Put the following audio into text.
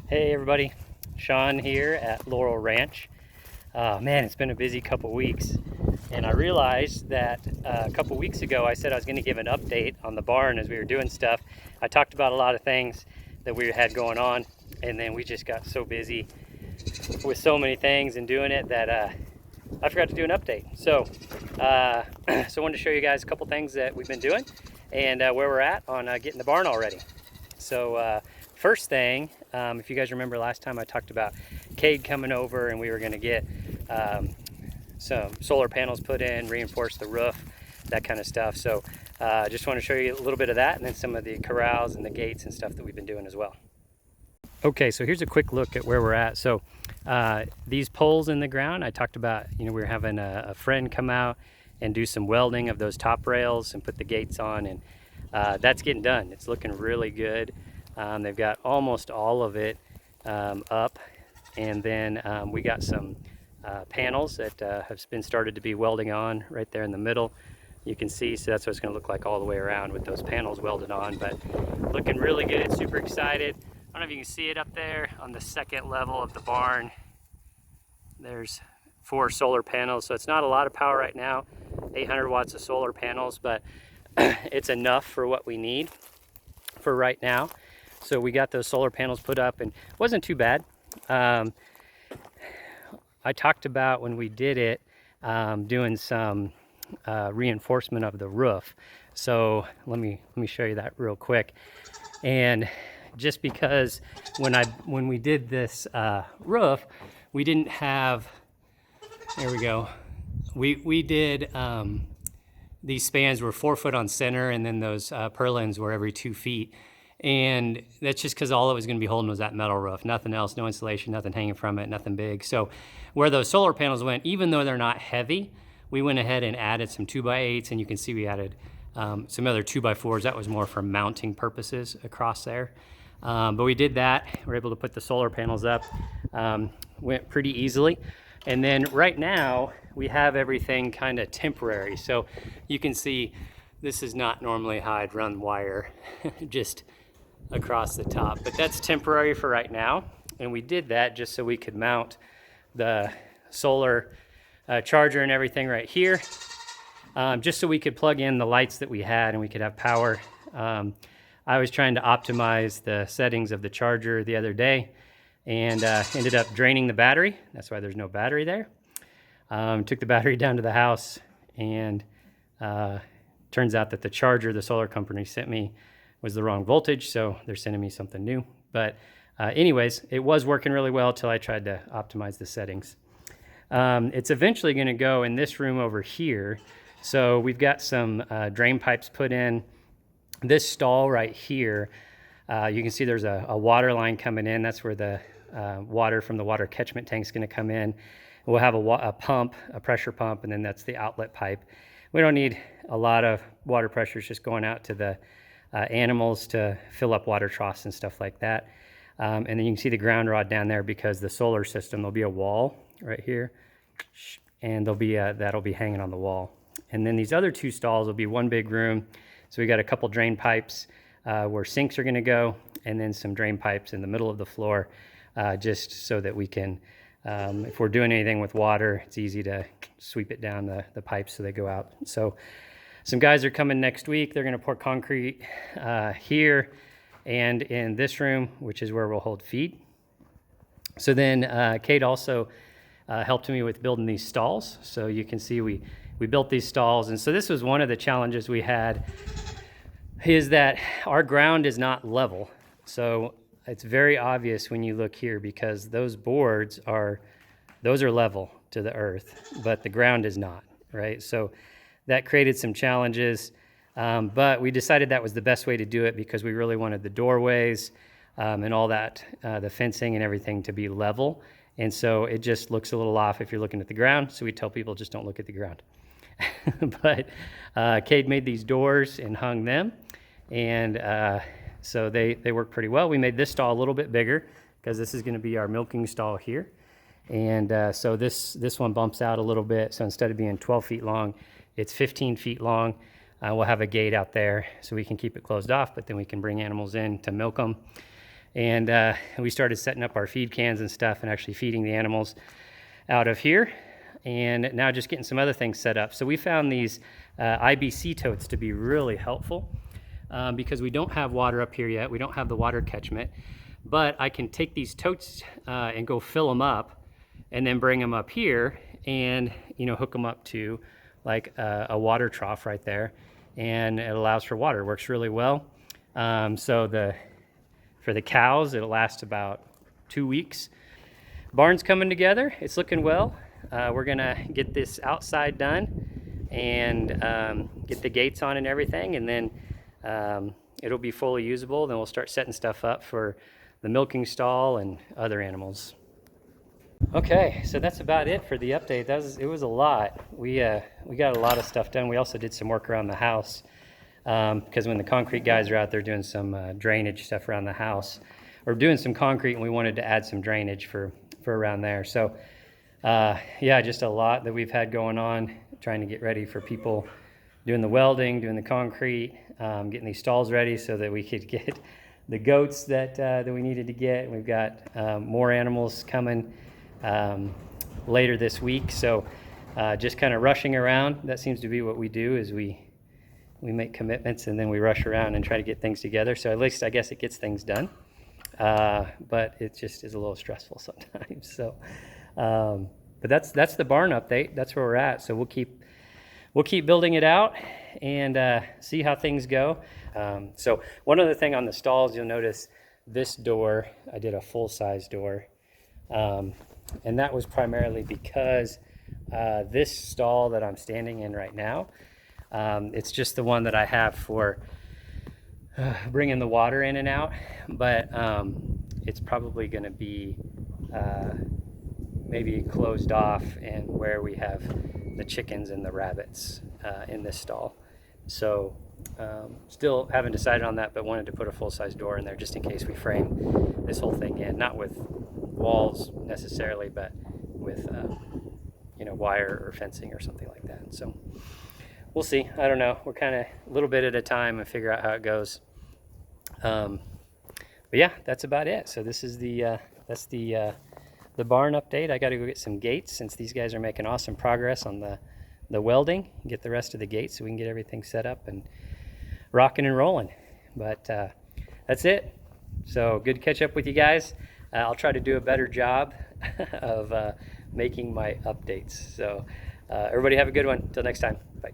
Hey everybody, Sean here at Laurel Ranch. Man, it's been a busy couple weeks, and I realized that a couple weeks ago I said I was going to give an update on the barn as we were doing stuff. I talked about a lot of things that we had going on, and then we just got so busy with so many things and doing it that I forgot to do an update. So I wanted to show you guys a couple things that we've been doing and where we're at on getting the barn all ready. So first thing, if you guys remember last time I talked about Cade coming over and we were going to get some solar panels put in, reinforce the roof, that kind of stuff. So just want to show you a little bit of that and then some of the corrals and the gates and stuff that we've been doing as well. Okay, so here's a quick look at where we're at. So these poles in the ground, I talked about, we were having a friend come out and do some welding of those top rails and put the gates on, and that's getting done. It's looking really good. They've got almost all of it up, and then we got some panels that have been started to be welding on right there in the middle. You can see, so that's what it's going to look like all the way around with those panels welded on, but looking really good. Super excited. I don't know if you can see it up there on the second level of the barn. There's 4 solar panels, so it's not a lot of power right now, 800 watts of solar panels, but it's enough for what we need for right now. So we got those solar panels put up and it wasn't too bad. I talked about when we did it doing some reinforcement of the roof. So let me show you that real quick. And just because when we did this roof, we didn't have, there we go. We did, these spans were 4 foot on center, and then those purlins were every 2 feet. And that's just because all it was going to be holding was that metal roof, nothing else, no insulation, nothing hanging from it, nothing big. So where those solar panels went, even though they're not heavy, we went ahead and added some 2x8s, and you can see we added some other 2x4s. That was more for mounting purposes across there. But we did that. We were able to put the solar panels up. Went pretty easily. And then right now we have everything kind of temporary. So you can see this is not normally how I'd run wire just across the top, but that's temporary for right now. And we did that just so we could mount the solar charger and everything right here, just so we could plug in the lights that we had and we could have power. I was trying to optimize the settings of the charger the other day and ended up draining the battery. That's why there's no battery there. Took the battery down to the house, and turns out that the charger the solar company sent me was the wrong voltage, so they're sending me something new. But anyways, it was working really well till I tried to optimize the settings. It's eventually going to go in this room over here. So we've got some drain pipes put in. This stall right here, you can see there's a water line coming in. That's where the water from the water catchment tank is going to come in. We'll have a pump, a pressure pump, and then that's the outlet pipe. We don't need a lot of water pressure. It's just going out to the animals to fill up water troughs and stuff like that. And then you can see the ground rod down there because the solar system, there'll be a wall right here, and there'll be that'll be hanging on the wall. And then these other 2 stalls will be one big room. So we got a couple drain pipes where sinks are going to go, and then some drain pipes in the middle of the floor, just so that we can, if we're doing anything with water, it's easy to sweep it down the pipes so they go out. So some guys are coming next week. They're going to pour concrete here and in this room, which is where we'll hold feed. So then Kate also helped me with building these stalls. So you can see we built these stalls. And so this was one of the challenges we had, is that our ground is not level. So it's very obvious when you look here, because those boards are level to the earth, but the ground is not, right? So that created some challenges, but we decided that was the best way to do it because we really wanted the doorways and all that, the fencing and everything to be level. And so it just looks a little off if you're looking at the ground. So we tell people just don't look at the ground. But Cade made these doors and hung them, and so they work pretty well. We made this stall a little bit bigger because this is going to be our milking stall here, and so this one bumps out a little bit. So instead of being 12 feet long, it's 15 feet long. We'll have a gate out there so we can keep it closed off, but then we can bring animals in to milk them. And we started setting up our feed cans and stuff and actually feeding the animals out of here. And now just getting some other things set up. So we found these IBC totes to be really helpful because we don't have water up here yet. We don't have the water catchment, but I can take these totes and go fill them up and then bring them up here and, you know, hook them up to like a water trough right there. And it allows for water. It works really well. So for the cows, it'll last about 2 weeks. Barn's coming together. It's looking well. We're gonna get this outside done and get the gates on and everything, and then it'll be fully usable. Then we'll start setting stuff up for the milking stall and other animals. Okay, so that's about it for the update. It was a lot. We got a lot of stuff done. We also did some work around the house because when the concrete guys are out there doing some drainage stuff around the house, or doing some concrete, and we wanted to add some drainage for around there. So yeah, just a lot that we've had going on, trying to get ready for people doing the welding, doing the concrete, getting these stalls ready so that we could get the goats that we needed to get. We've got more animals coming later this week, so just kind of rushing around. That seems to be what we do, is we make commitments and then we rush around and try to get things together. So at least I guess it gets things done, but it just is a little stressful sometimes. So but that's the barn update. That's where we're at. So we'll keep building it out and see how things go. So one other thing on the stalls, you'll notice this door, I did a full-size door. And that was primarily because this stall that I'm standing in right now, it's just the one that I have for bringing the water in and out, but it's probably going to be maybe closed off, and where we have the chickens and the rabbits in this stall. So still haven't decided on that, but wanted to put a full-size door in there just in case we frame this whole thing in, not with walls necessarily, but with you know, wire or fencing or something like that. So we'll see. I don't know. We're kind of a little bit at a time and figure out how it goes. But yeah, that's about it. So this is the barn update. I got to go get some gates since these guys are making awesome progress on the welding. Get the rest of the gates so we can get everything set up and rocking and rolling. But that's it. So good to catch up with you guys. I'll try to do a better job of making my updates. So everybody have a good one. Until next time. Bye.